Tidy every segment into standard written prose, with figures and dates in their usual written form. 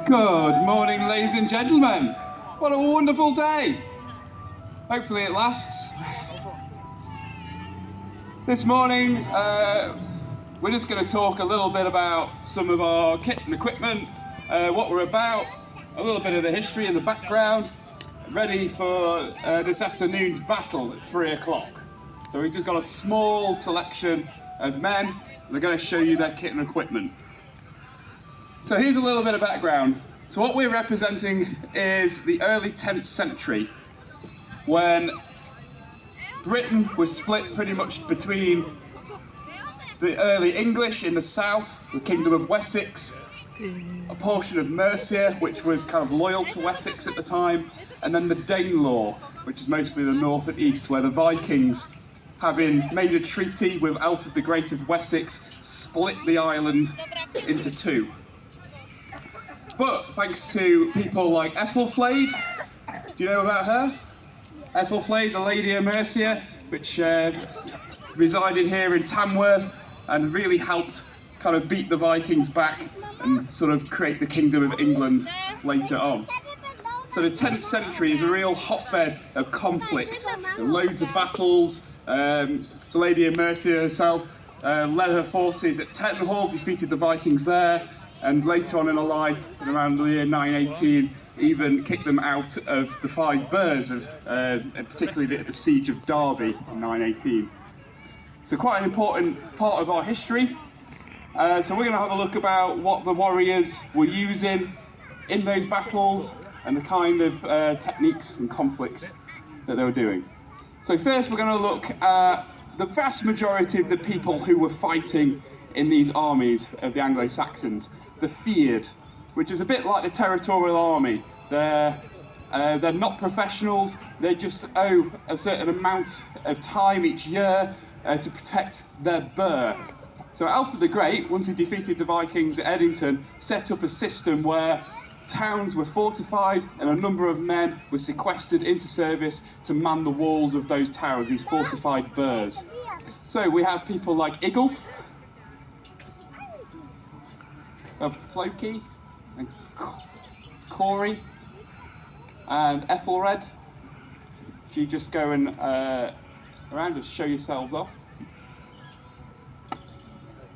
Good morning, ladies and gentlemen. What a wonderful day. Hopefully it lasts. This morning, we're just going to talk a little bit about some of our kit and equipment, what we're about, a little bit of the history and the background, ready for this afternoon's battle at 3 o'clock. So we've just got a small selection of men. They're going to show you their kit and equipment. So here's a little bit of background. So what we're representing is the early 10th century, when Britain was split pretty much between the early English in the south, the Kingdom of Wessex, a portion of Mercia, which was kind of loyal to Wessex at the time, and then the Danelaw, which is mostly the north and east, where the Vikings, having made a treaty with Alfred the Great of Wessex, split the island into two. But thanks to people like Aethelflaed, do you know about her? Aethelflaed, the Lady of Mercia, which resided here in Tamworth and really helped kind of beat the Vikings back and sort of create the Kingdom of England later on. So the 10th century is a real hotbed of conflict, loads of battles. The Lady of Mercia herself led her forces at Tettenhall, defeated the Vikings there, and later on in her life, around the year 918, even kicked them out of the Five Boroughs, particularly at the Siege of Derby in 918. So quite an important part of our history. So we're going to have a look about what the warriors were using in those battles and the kind of techniques and conflicts that they were doing. So first we're going to look at the vast majority of the people who were fighting in these armies of the Anglo-Saxons, the feared, which is a bit like the territorial army. They're not professionals, they just owe a certain amount of time each year to protect their burh. So Alfred the Great, once he defeated the Vikings at Edington, set up a system where towns were fortified and a number of men were sequestered into service to man the walls of those towns, these fortified burhs. So we have people like Aethelf, of Floki and Corey and Ethelred. If you just go and around and show yourselves off.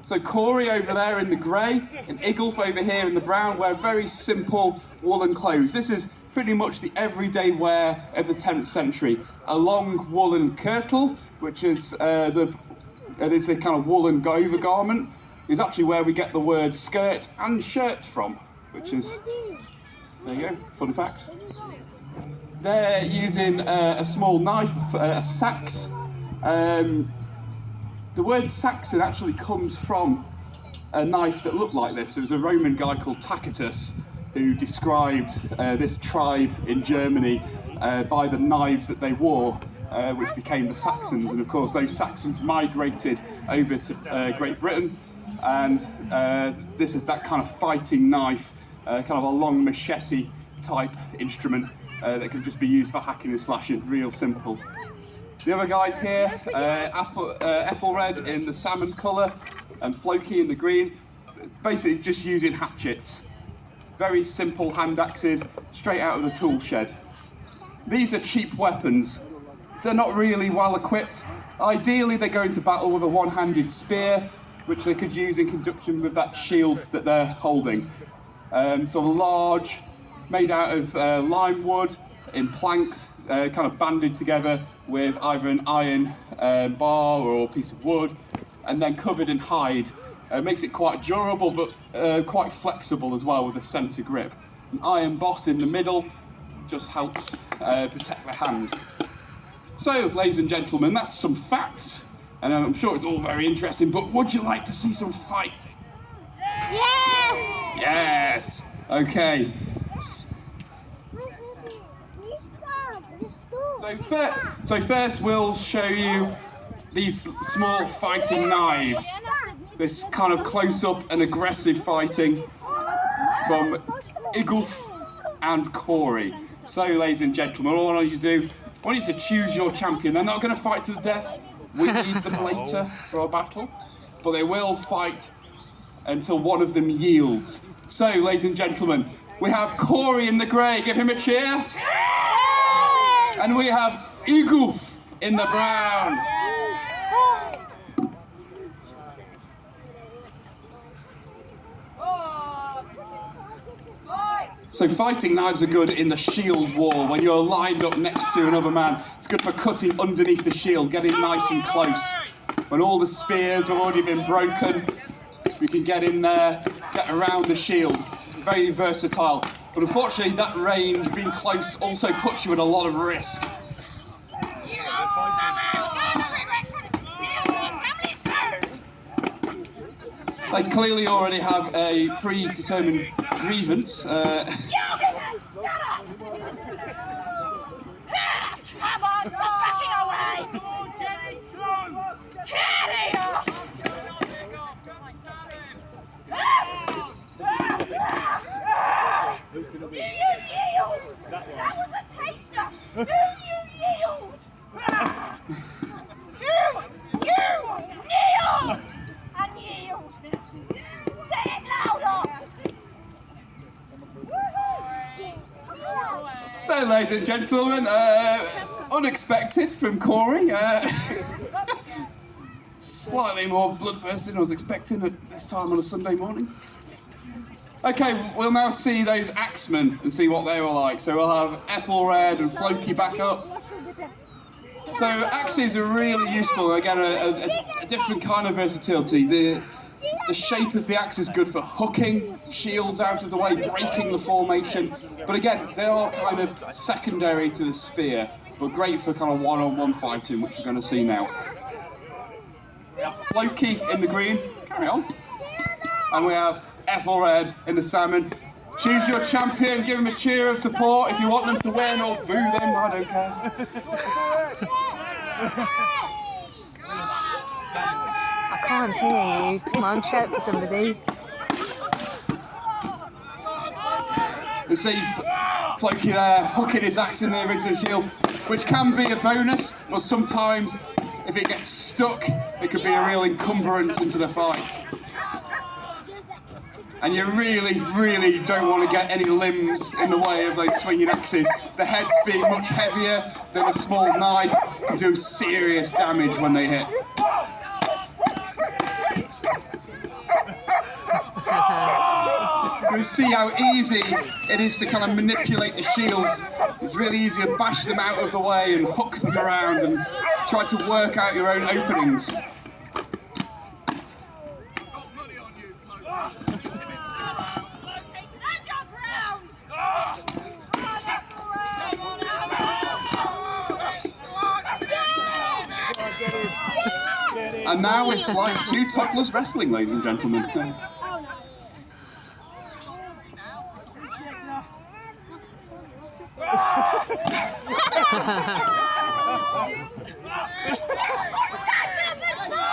So Corey over there in the grey and Aethelf over here in the brown wear very simple woolen clothes. This is pretty much the everyday wear of the 10th century. A long woolen kirtle, which is the kind of woolen overgarment, is actually where we get the word skirt and shirt from, which is, there you go, fun fact. They're using a small knife, a sax. The word Saxon actually comes from a knife that looked like this. There was a Roman guy called Tacitus who described this tribe in Germany by the knives that they wore, which became the Saxons. And of course, those Saxons migrated over to Great Britain. And this is that kind of fighting knife, kind of a long machete type instrument that can just be used for hacking and slashing, real simple. The other guys here, Ethelred in the salmon colour and Floki in the green, basically just using hatchets. Very simple hand axes, straight out of the tool shed. These are cheap weapons. They're not really well equipped. Ideally they go into battle with a one-handed spear, which they could use in conjunction with that shield that they're holding. So large, made out of lime wood, in planks, kind of banded together with either an iron bar or a piece of wood, and then covered in hide. Makes it quite durable, but quite flexible as well with a centre grip. An iron boss in the middle just helps protect the hand. So, ladies and gentlemen, that's some facts. And I'm sure it's all very interesting, but would you like to see some fight? Yeah! Yes! Okay. So first we'll show you these small fighting knives. This kind of close-up and aggressive fighting from Aethelf and Corey. So, ladies and gentlemen, all I want you to do, I want you to choose your champion. They're not going to fight to the death. We need them later for our battle, but they will fight until one of them yields. So, ladies and gentlemen, We have Corey in the grey, give him a cheer. And we have Aethelfest in the brown. So fighting knives are good in the shield war. When you're lined up next to another man, it's good for cutting underneath the shield, getting nice and close. When all the spears have already been broken, we can get in there, get around the shield. Very versatile. But unfortunately, that range, being close, also puts you at a lot of risk. They clearly already have a predetermined grievance. Come on, stop backing away! Do you yield? That was a taster! Do you yield? Do you kneel? And yield! Say it louder! So, ladies and gentlemen, unexpected from Corey. Slightly more bloodthirsty than I was expecting at this time on a Sunday morning. Okay, we'll now see those axemen and see what they were like. So we'll have Aethelred and Floki back up. So axes are really useful. Again, a different kind of versatility. The shape of the axe is good for hooking shields out of the way, breaking the formation. But again, they are kind of secondary to the spear, but great for kind of one-on-one fighting, which we're going to see now. We have Floki in the green. Carry on. And we have Aethelred in the salmon. Choose your champion, give him a cheer of support if you want them to win, or boo them, I don't care. I can't hear you. Come on, shout for somebody. You see Floki there hooking his axe in the original shield, which can be a bonus, but sometimes if it gets stuck, it could be a real encumbrance into the fight. And you really, really don't want to get any limbs in the way of those swinging axes. The heads being much heavier than a small knife can do serious damage when they hit. You see how easy it is to kind of manipulate the shields. It's really easy to bash them out of the way and hook them around and try to work out your own openings. And now it's like two topless wrestling, ladies and gentlemen.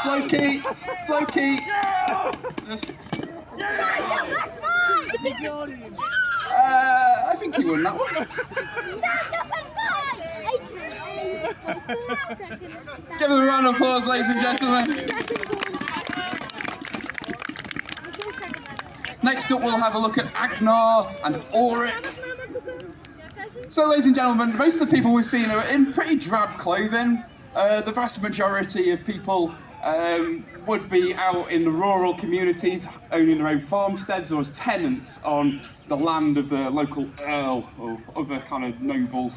Floki! Floki! Just... I think he won that one. Give him a round of applause, ladies and gentlemen. Next up, we'll have a look at Agnar and Ulrich. So, ladies and gentlemen, most of the people we've seen are in pretty drab clothing. The vast majority of people would be out in the rural communities, owning their own farmsteads or as tenants on the land of the local earl or other kind of noble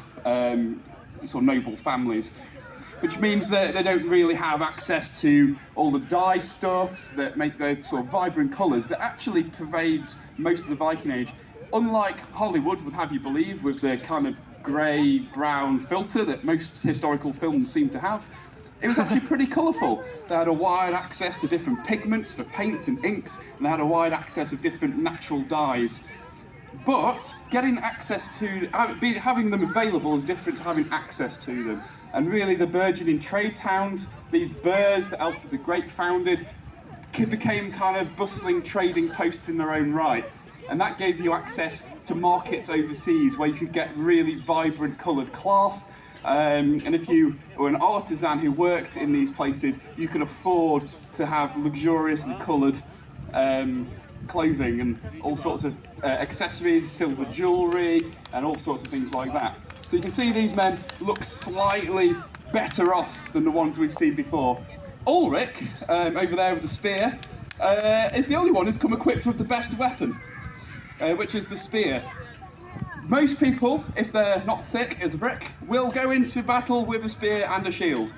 noble families, which means that they don't really have access to all the dye stuffs that make the sort of vibrant colours that actually pervades most of the Viking Age. Unlike Hollywood would have you believe, with the kind of grey-brown filter that most historical films seem to have, it was actually pretty colourful. They had a wide access to different pigments for paints and inks, and they had a wide access of different natural dyes. But getting access to, having them available is different to having access to them. And really the burgeoning trade towns, these burhs that Alfred the Great founded, became kind of bustling trading posts in their own right. And that gave you access to markets overseas where you could get really vibrant coloured cloth. And if you were an artisan who worked in these places, you could afford to have luxuriously coloured clothing and all sorts of accessories, silver jewellery, and all sorts of things like that. So you can see these men look slightly better off than the ones we've seen before. Ulrich, over there with the spear, is the only one who's come equipped with the best weapon, which is the spear. Most people, if they're not thick as a brick, will go into battle with a spear and a shield.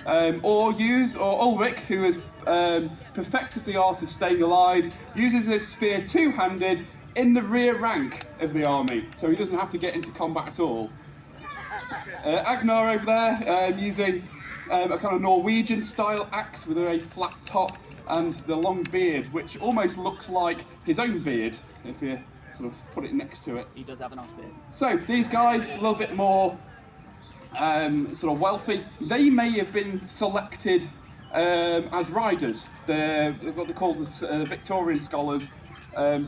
Or Ulrich, who has perfected the art of staying alive, uses his spear two-handed in the rear rank of the army, so he doesn't have to get into combat at all. Agnar over there, using a kind of Norwegian-style axe with a very flat top and the long beard, which almost looks like his own beard, if you sort of put it next to it. He does have a nice beard. So these guys, a little bit more sort of wealthy. They may have been selected as riders. They're what they call the Victorian scholars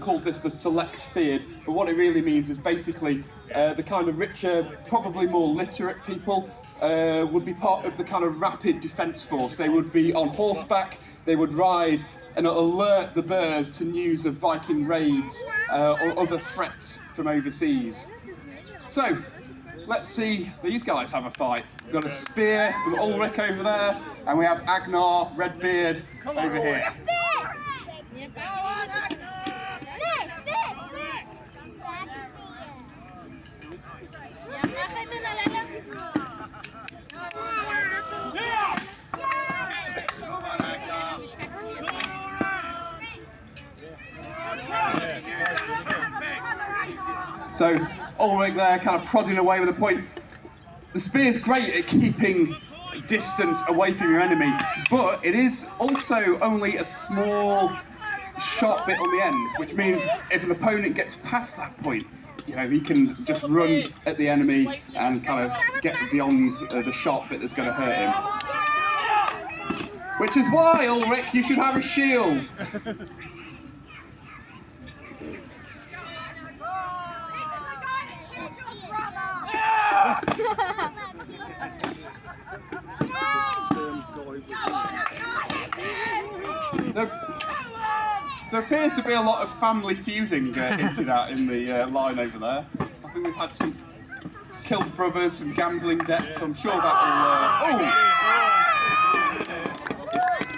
called this the select feared. But what it really means is basically the kind of richer, probably more literate people would be part of the kind of rapid defence force. They would be on horseback. They would ride and alert the Boers to news of Viking raids or other threats from overseas. So, let's see these guys have a fight. We've got a spear from Ulrich over there, and we have Agnar, Redbeard, over here. So Ulrich there kind of prodding away with a point. The spear's great at keeping distance away from your enemy, but it is also only a small sharp bit on the end, which means if an opponent gets past that point, you know, he can just run at the enemy and kind of get beyond the sharp bit that's going to hurt him. Which is why, Ulrich, you should have a shield. There appears to be a lot of family feuding hinted at in the line over there. I think we've had some killed brothers, some gambling debts. I'm sure that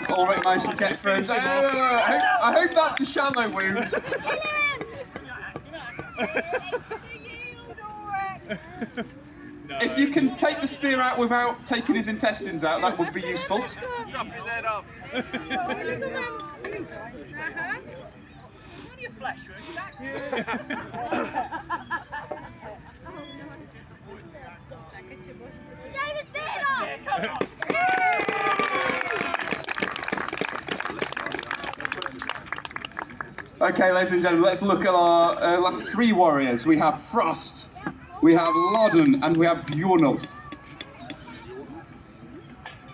will. Ulrich managed to get through. I hope that's a shallow wound. If you can take the spear out without taking his intestines out, that would be useful. Chop his head off. Okay, ladies and gentlemen, let's look at our last three warriors. We have Frost, we have Loden, and we have Bjornulf.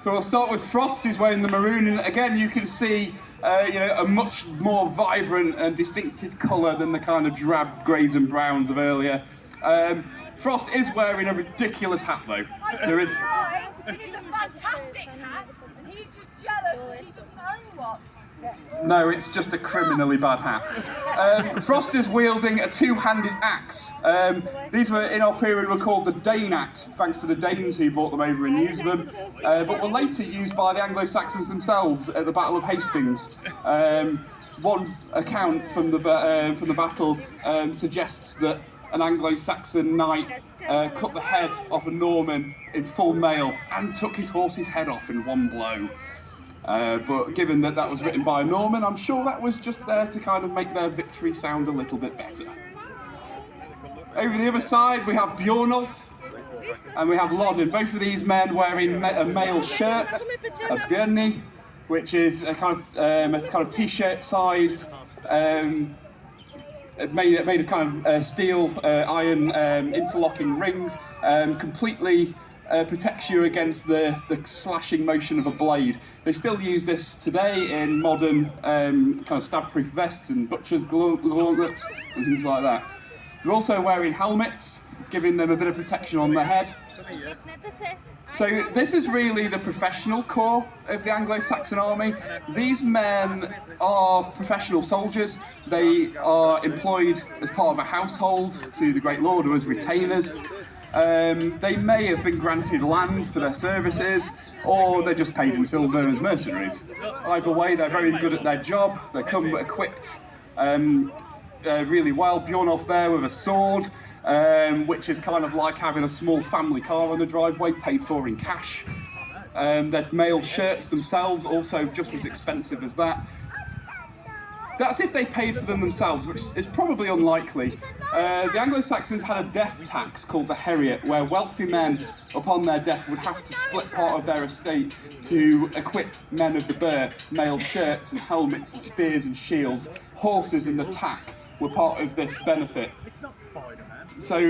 So we'll start with Frost. He's wearing the maroon, and again you can see you know, a much more vibrant and distinctive colour than the kind of drab greys and browns of earlier. Frost is wearing a ridiculous hat though. There is. It is a fantastic hat, and he's just jealous that he doesn't own one. No, it's just a criminally bad hat. Frost is wielding a two-handed axe. These were, in our period, were called the Dane axe, thanks to the Danes who brought them over and used them, but were later used by the Anglo-Saxons themselves at the Battle of Hastings. One account from the battle suggests that an Anglo-Saxon knight cut the head off a Norman in full mail and took his horse's head off in one blow. But given that that was written by a Norman, I'm sure that was just there to kind of make their victory sound a little bit better. Over the other side, we have Bjornulf and we have Loden. Both of these men wearing a male shirt, a björni, which is a kind of t-shirt sized, made of kind of steel, iron interlocking rings, completely protects you against the slashing motion of a blade. They still use this today in modern kind of stab-proof vests and butcher's gauntlets and things like that. They're also wearing helmets, giving them a bit of protection on their head. So this is really the professional corps of the Anglo-Saxon army. These men are professional soldiers. They are employed as part of a household to the great lord or as retainers. They may have been granted land for their services, or they're just paid in silver as mercenaries. Either way, they're very good at their job. They come equipped really well. Bjornolf there with a sword, which is kind of like having a small family car on the driveway, paid for in cash. Their mail shirts themselves, also just as expensive as that. That's if they paid for them themselves, which is probably unlikely. The Anglo-Saxons had a death tax called the heriot, where wealthy men, upon their death, would have to split part of their estate to equip men of the burh, mail shirts and helmets and spears and shields. Horses and attack were part of this benefit. So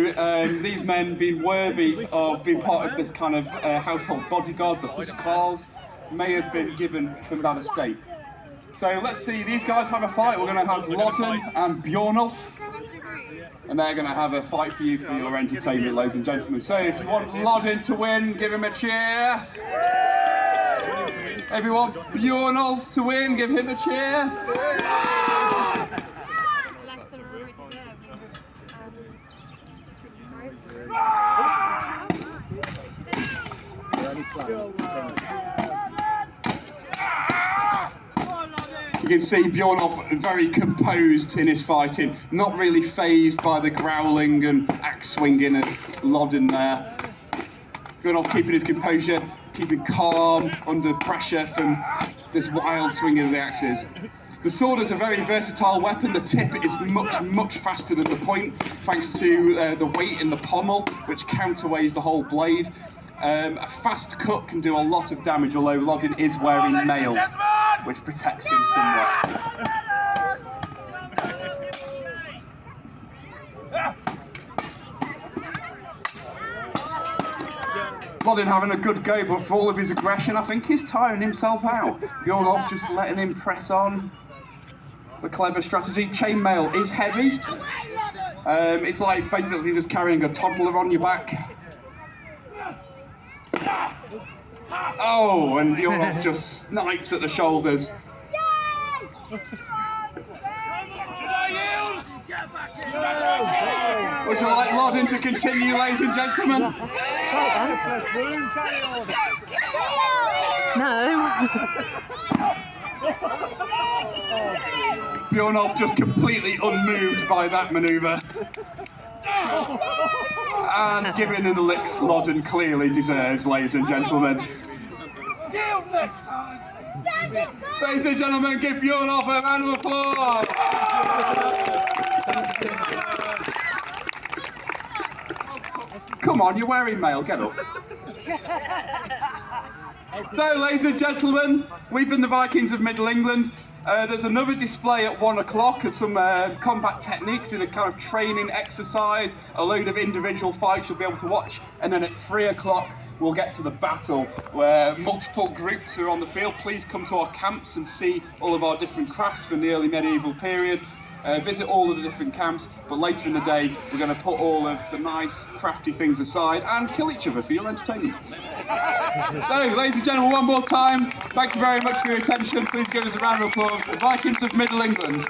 these men, being worthy of being part of this kind of household bodyguard, the huskars, may have been given from that estate. So let's see these guys have a fight. We're going to have Lodden and Bjornolf, and they're going to have a fight for you for your entertainment, ladies and gentlemen. So if you want Lodden to win, give him a cheer. If you want Bjornolf to win, give him a cheer. You can see Bjornolf very composed in his fighting, not really fazed by the growling and axe swinging of Lodden there. Bjornolf keeping his composure, keeping calm under pressure from this wild swinging of the axes. The sword is a very versatile weapon. The tip is much faster than the point, thanks to the weight in the pommel, which counterweighs the whole blade. A fast cut can do a lot of damage, although Lodden is wearing mail, which protects him somewhat. Lodden having a good go, but for all of his aggression, I think he's tiring himself out. Bjornolf just letting him press on. It's a clever strategy. Chainmail is heavy. It's like basically just carrying a toddler on your back. Oh, and Bjornolf just snipes at the shoulders. Would you like Lodden to continue, ladies and gentlemen? No. Bjornolf just completely unmoved by that manoeuvre. And giving in the licks Lodden clearly deserves, ladies and gentlemen. Ladies and gentlemen, give Bjornolf a round of applause. Come on, you're wearing mail, get up. So, ladies and gentlemen, we've been the Vikings of Middle England. There's another display at 1 o'clock of some combat techniques in a kind of training exercise, a load of individual fights you'll be able to watch, and then at 3 o'clock we'll get to the battle where multiple groups are on the field. Please come to our camps and see all of our different crafts from the early medieval period. Visit all of the different camps, but later in the day we're going to put all of the nice crafty things aside and kill each other for your entertainment. So, ladies and gentlemen, one more time, thank you very much for your attention. Please give us a round of applause for the Vikings of Middle England.